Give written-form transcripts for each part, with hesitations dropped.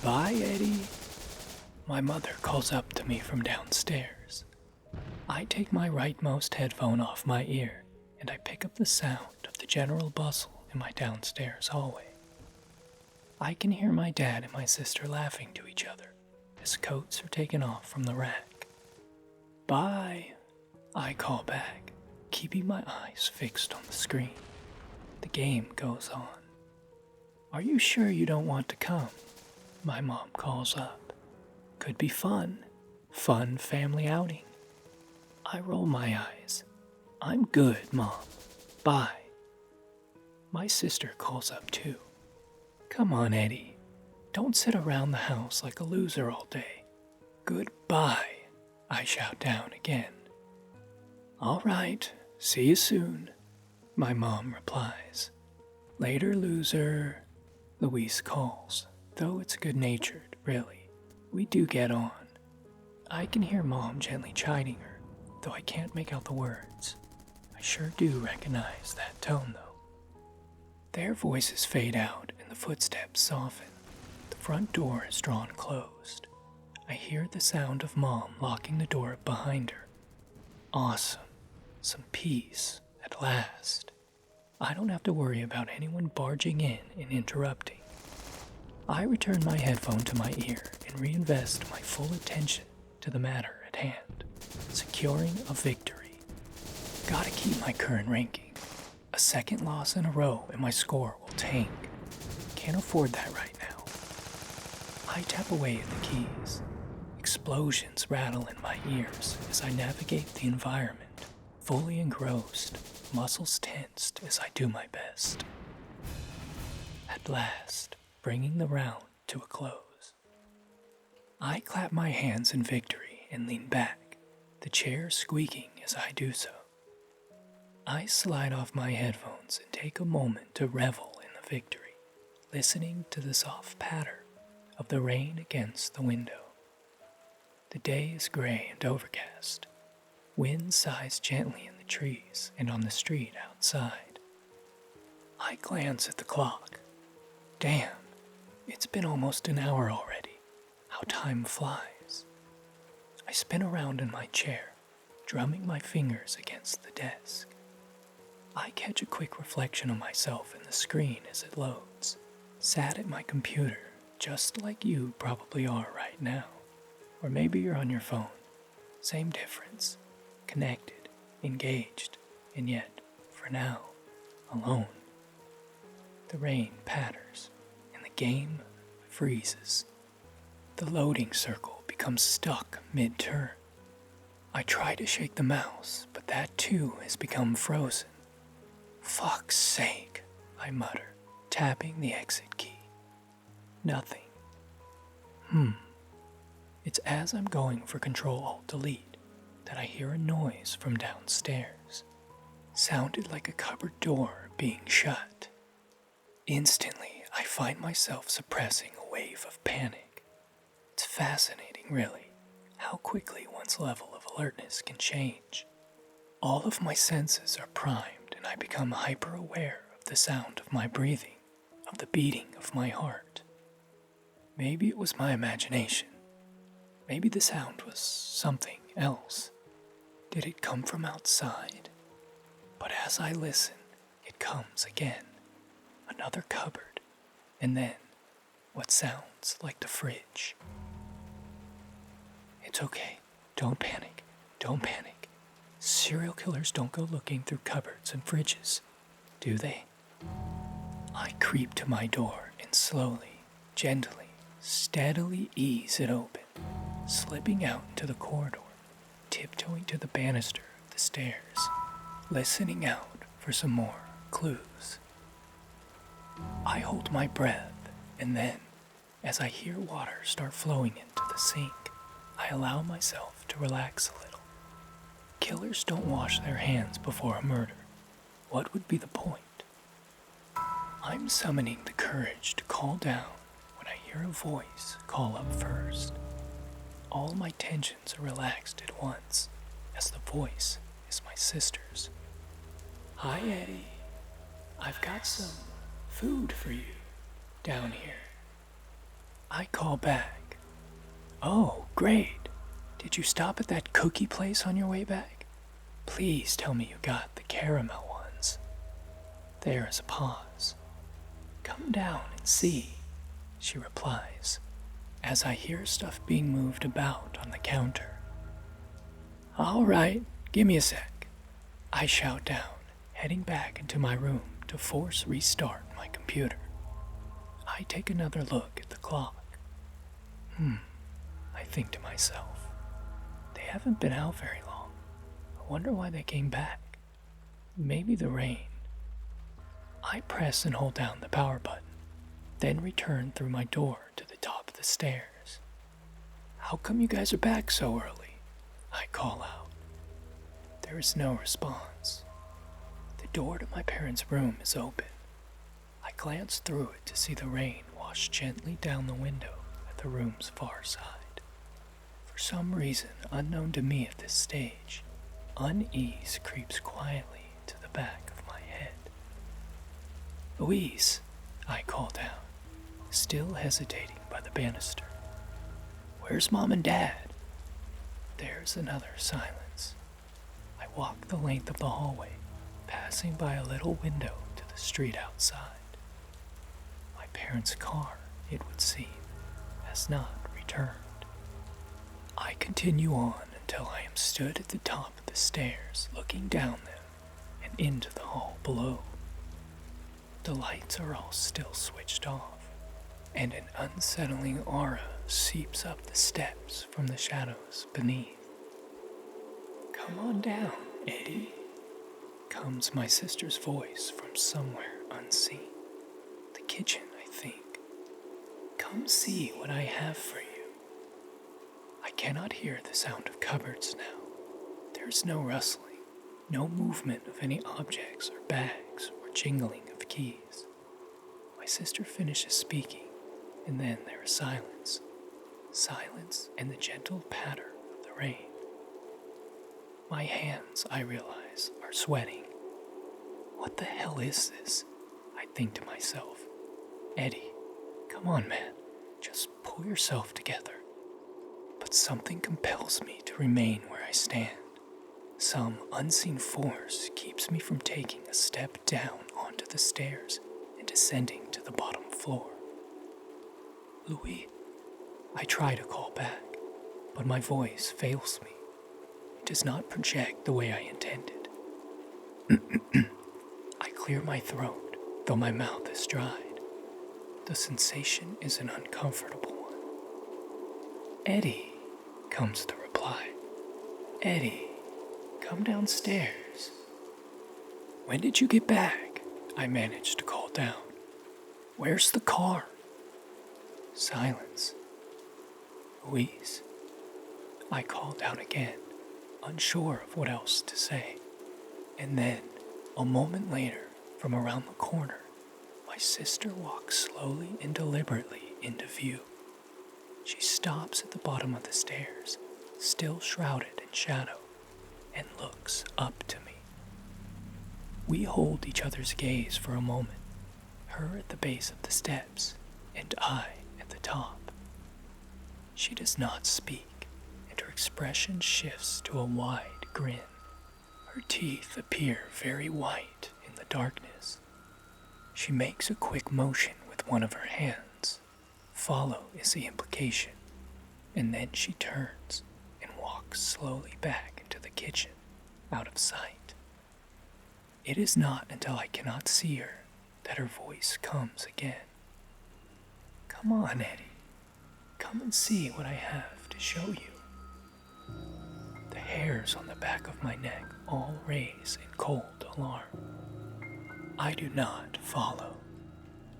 Bye, Eddie. My mother calls up to me from downstairs. I take my rightmost headphone off my ear and I pick up the sound of the general bustle in my downstairs hallway. I can hear my dad and my sister laughing to each other as coats are taken off from the rack. Bye, I call back, keeping my eyes fixed on the screen. The game goes on. Are you sure you don't want to come? My mom calls up. Could be fun. Fun family outing. I roll my eyes. I'm good, Mom. Bye. My sister calls up too. Come on, Eddie. Don't sit around the house like a loser all day. Goodbye, I shout down again. All right, see you soon, my mom replies. Later, loser, Louise calls, though it's good-natured, really. We do get on. I can hear Mom gently chiding her, though I can't make out the words. I sure do recognize that tone, though. Their voices fade out and the footsteps soften. The front door is drawn closed. I hear the sound of Mom locking the door behind her. Awesome. Some peace, at last. I don't have to worry about anyone barging in and interrupting. I return my headphone to my ear and reinvest my full attention to the matter at hand, securing a victory. Gotta keep my current ranking. A second loss in a row and my score will tank. Can't afford that right now. I tap away at the keys. Explosions rattle in my ears as I navigate the environment, fully engrossed, muscles tensed as I do my best. At last, bringing the round to a close. I clap my hands in victory and lean back, the chair squeaking as I do so. I slide off my headphones and take a moment to revel in the victory, listening to the soft patter of the rain against the window. The day is gray and overcast. Wind sighs gently in the trees and on the street outside. I glance at the clock. Damn, it's been almost an hour already. How time flies. I spin around in my chair, drumming my fingers against the desk. I catch a quick reflection of myself in the screen as it loads, sat at my computer, just like you probably are right now. Or maybe you're on your phone. Same difference. Connected, engaged, and yet, for now, alone. The rain patters, and the game freezes. The loading circle becomes stuck mid-turn. I try to shake the mouse, but that too has become frozen. Fuck's sake, I mutter, tapping the exit key. Nothing. It's as I'm going for Control-Alt-Delete that I hear a noise from downstairs. Sounded like a cupboard door being shut. Instantly, I find myself suppressing a wave of panic. It's fascinating, really, how quickly one's level of alertness can change. All of my senses are primed and I become hyper-aware of the sound of my breathing, of the beating of my heart. Maybe it was my imagination. Maybe the sound was something else. Did it come from outside? But as I listen, it comes again. Another cupboard, and then what sounds like the fridge. It's okay. Don't panic. Don't panic. Serial killers don't go looking through cupboards and fridges, do they? I creep to my door and slowly, gently, steadily ease it open, slipping out into the corridor, tiptoeing to the banister of the stairs, listening out for some more clues. I hold my breath, and then, as I hear water start flowing into the sink, I allow myself to relax a little. Killers don't wash their hands before a murder. What would be the point? I'm summoning the courage to call down when I hear a voice call up first. All my tensions are relaxed at once, as the voice is my sister's. Hi, Eddie. I've got some food for you down here. I call back. Oh, great. Did you stop at that cookie place on your way back? Please tell me you got the caramel ones. There is a pause. Come down and see, she replies, as I hear stuff being moved about on the counter. All right, give me a sec. I shout down, heading back into my room to force restart my computer. I take another look at the clock. I think to myself, they haven't been out very long. I wonder why they came back. Maybe the rain. I press and hold down the power button, then return through my door to the top of the stairs. How come you guys are back so early? I call out. There is no response. The door to my parents' room is open. I glance through it to see the rain wash gently down the window at the room's far side. For some reason unknown to me at this stage, unease creeps quietly to the back of my head. Louise, I call down, still hesitating by the banister. Where's Mom and Dad? There's another silence. I walk the length of the hallway, passing by a little window to the street outside. My parents' car, it would seem, has not returned. I continue on until I am stood at the top of the stairs, looking down them and into the hall below. The lights are all still switched off, and an unsettling aura seeps up the steps from the shadows beneath. Come on down, Eddie, comes my sister's voice from somewhere unseen. The kitchen, I think. Come see what I have for you. I cannot hear the sound of cupboards now. There's no rustling, no movement of any objects or bags or jingling of keys. My sister finishes speaking, and then there is silence. Silence and the gentle patter of the rain. My hands, I realize, are sweating. What the hell is this? I think to myself. Eddie, come on, man. Just pull yourself together. But something compels me to remain where I stand. Some unseen force keeps me from taking a step down onto the stairs and descending to the bottom floor. Louis, I try to call back, but my voice fails me. It does not project the way I intended. I clear my throat, though my mouth is dried. The sensation is an uncomfortable one. Eddie, comes the reply. Eddie, come downstairs. When did you get back? I managed to call down. Where's the car? Silence. Louise. I called out again, unsure of what else to say. And then, a moment later, from around the corner, my sister walks slowly and deliberately into view. She stops at the bottom of the stairs, still shrouded in shadow, and looks up to me. We hold each other's gaze for a moment, her at the base of the steps, and I at the top. She does not speak, and her expression shifts to a wide grin. Her teeth appear very white in the darkness. She makes a quick motion with one of her hands. Follow is the implication, and then she turns and walks slowly back into the kitchen, out of sight. It is not until I cannot see her that her voice comes again. Come on, Eddie. Come and see what I have to show you. The hairs on the back of my neck all raise in cold alarm. I do not follow.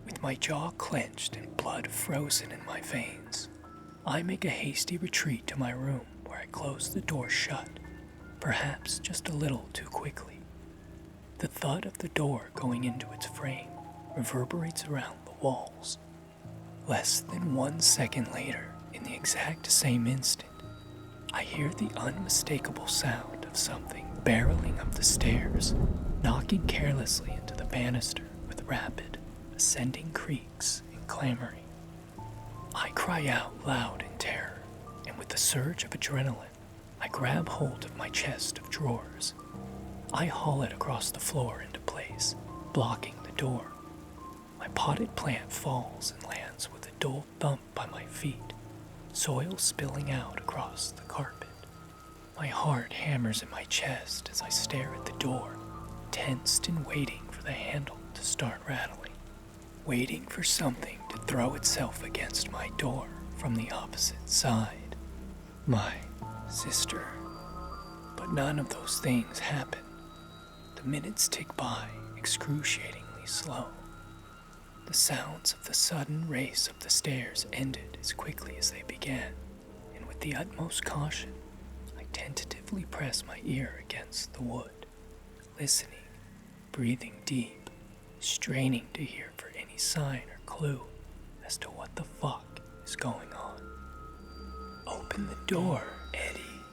With my jaw clenched and blood frozen in my veins, I make a hasty retreat to my room where I close the door shut, perhaps just a little too quickly. The thud of the door going into its frame reverberates around the walls. Less than 1 second later, in the exact same instant, I hear the unmistakable sound of something barreling up the stairs, knocking carelessly into the banister with rapid, ascending creaks and clamoring. I cry out loud in terror, and with a surge of adrenaline, I grab hold of my chest of drawers. I haul it across the floor into place, blocking the door. My potted plant falls and lands with a dull thump by my feet, soil spilling out across the carpet. My heart hammers in my chest as I stare at the door, tensed and waiting for the handle to start rattling, waiting for something to throw itself against my door from the opposite side. My sister. But none of those things happen. The minutes tick by, excruciatingly slow. The sounds of the sudden race up the stairs ended as quickly as they began, and with the utmost caution, I tentatively press my ear against the wood, listening, breathing deep, straining to hear for any sign or clue as to what the fuck is going on. "Open the door, Eddie,"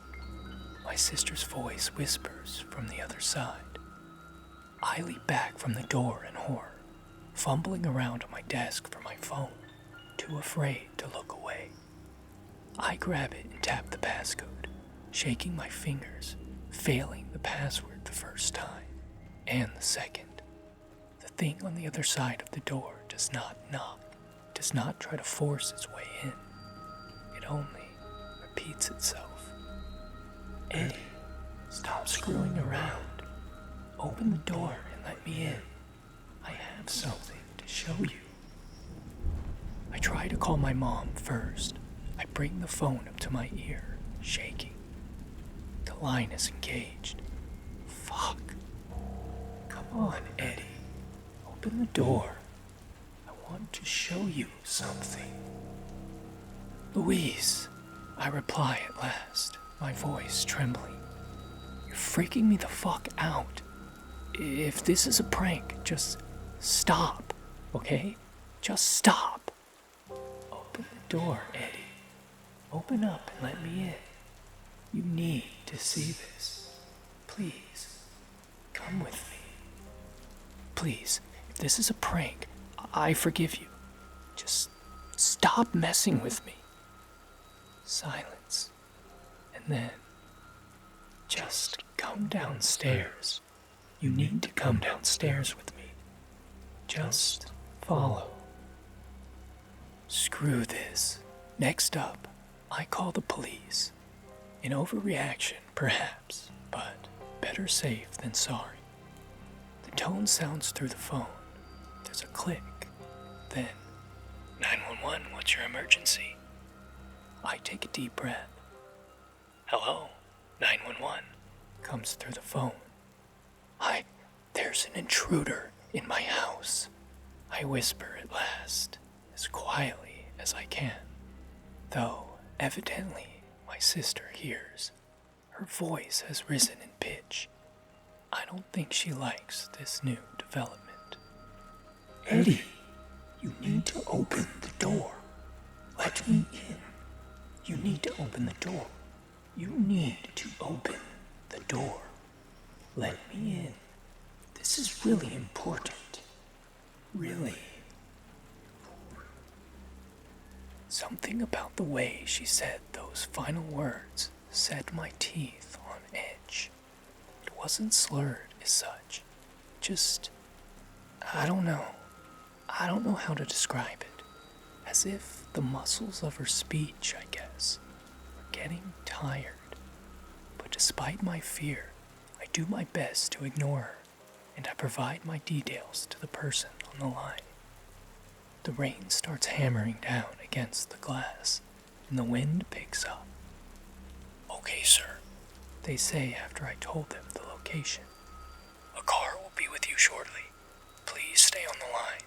my sister's voice whispers from the other side. I leap back from the door in horror, fumbling around on my desk for my phone, too afraid to look away. I grab it and tap the passcode, shaking my fingers, failing the password the first time, and the second. The thing on the other side of the door does not knock, does not try to force its way in. It only repeats itself. "Eddie, stop screwing around. Open the door and let me in. I have something to show you." I try to call my mom first. I bring the phone up to my ear, shaking. The line is engaged. Fuck. "Come on, Eddie. Open the door. I want to show you something." "Louise," I reply at last, my voice trembling. "You're freaking me the fuck out. If this is a prank, just stop, okay? Just stop." "Open the door, Eddie. Open up and let me in. You need to see this. Please, come with me. Please, if this is a prank, I forgive you. Just stop messing with me." Silence. And then, "Just come downstairs. You need to come downstairs with me. Just follow." Screw this. Next up, I call the police. An overreaction, perhaps, but better safe than sorry. The tone sounds through the phone. There's a click. Then, 911, what's your emergency?" I take a deep breath. "Hello, 911, comes through the phone. There's an intruder in my house," I whisper at last, as quietly as I can. Though, evidently, my sister hears. Her voice has risen in pitch. I don't think she likes this new development. "Eddie, you need to open the door. Let me in. You need to open the door. You need to open the door. Let me in. This is really important. Really." Something about the way she said those final words set my teeth on edge. It wasn't slurred as such. Just, I don't know how to describe it. As if the muscles of her speech, I guess, were getting tired. But despite my fear, I do my best to ignore her, and I provide my details to the person on the line. The rain starts hammering down against the glass, and the wind picks up. "Okay, sir," they say after I told them the location. "A car will be with you shortly. Please stay on the line."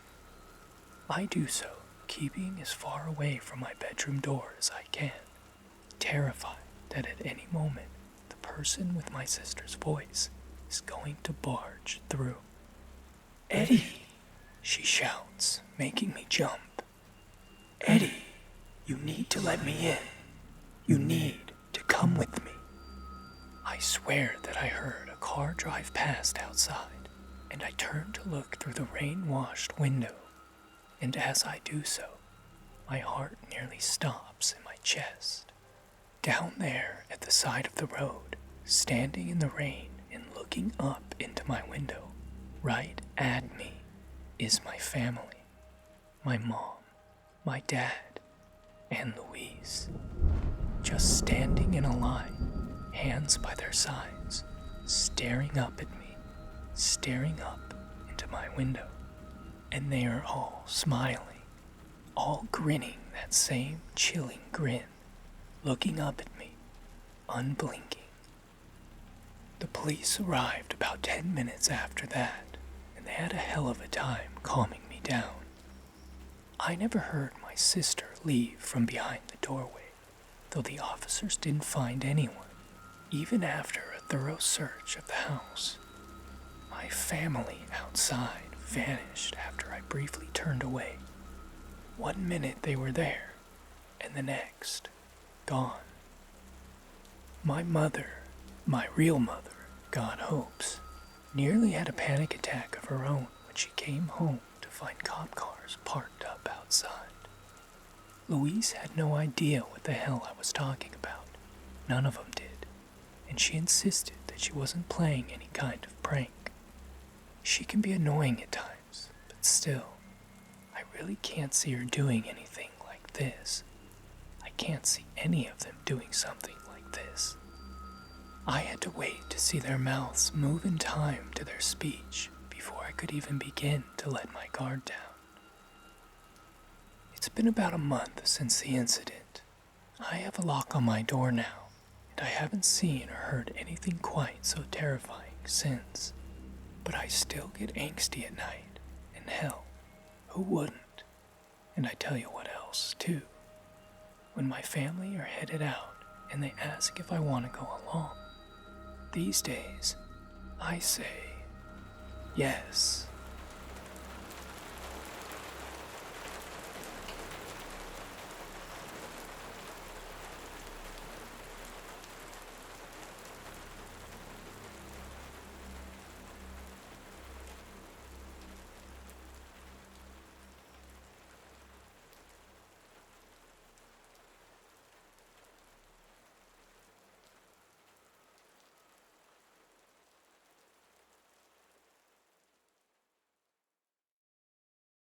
I do so, keeping as far away from my bedroom door as I can, terrified that at any moment the person with my sister's voice is going to barge through. "Eddie," she shouts, making me jump. "Eddie, you need to let me in. You need to come with me." I swear that I heard a car drive past outside, and I turn to look through the rain-washed window, and as I do so, My heart nearly stops in my chest. Down there at the side of the road, standing in the rain and looking up into my window, right at me, is my family. My mom, my dad, and Louise. Just standing in a line, hands by their sides, staring up at me, staring up into my window. And they are all smiling, all grinning that same chilling grin, looking up at me, unblinking. The police arrived about 10 minutes after that, and they had a hell of a time calming me down. I never heard my sister leave from behind the doorway, though the officers didn't find anyone, even after a thorough search of the house. My family outside vanished after I briefly turned away. 1 minute they were there, and the next, gone. My mother, my real mother, God hopes, nearly had a panic attack of her own when she came home to find cop cars parked up outside. Louise had no idea what the hell I was talking about. None of them did, and she insisted that she wasn't playing any kind of prank. She can be annoying at times, but still, I really can't see her doing anything like this. I can't see any of them doing something like this. I had to wait to see their mouths move in time to their speech before I could even begin to let my guard down. It's been about a month since the incident. I have a lock on my door now, and I haven't seen or heard anything quite so terrifying since. But I still get angsty at night, and hell, who wouldn't? And I tell you what else, too. When my family are headed out and they ask if I want to go along, these days, I say, yes.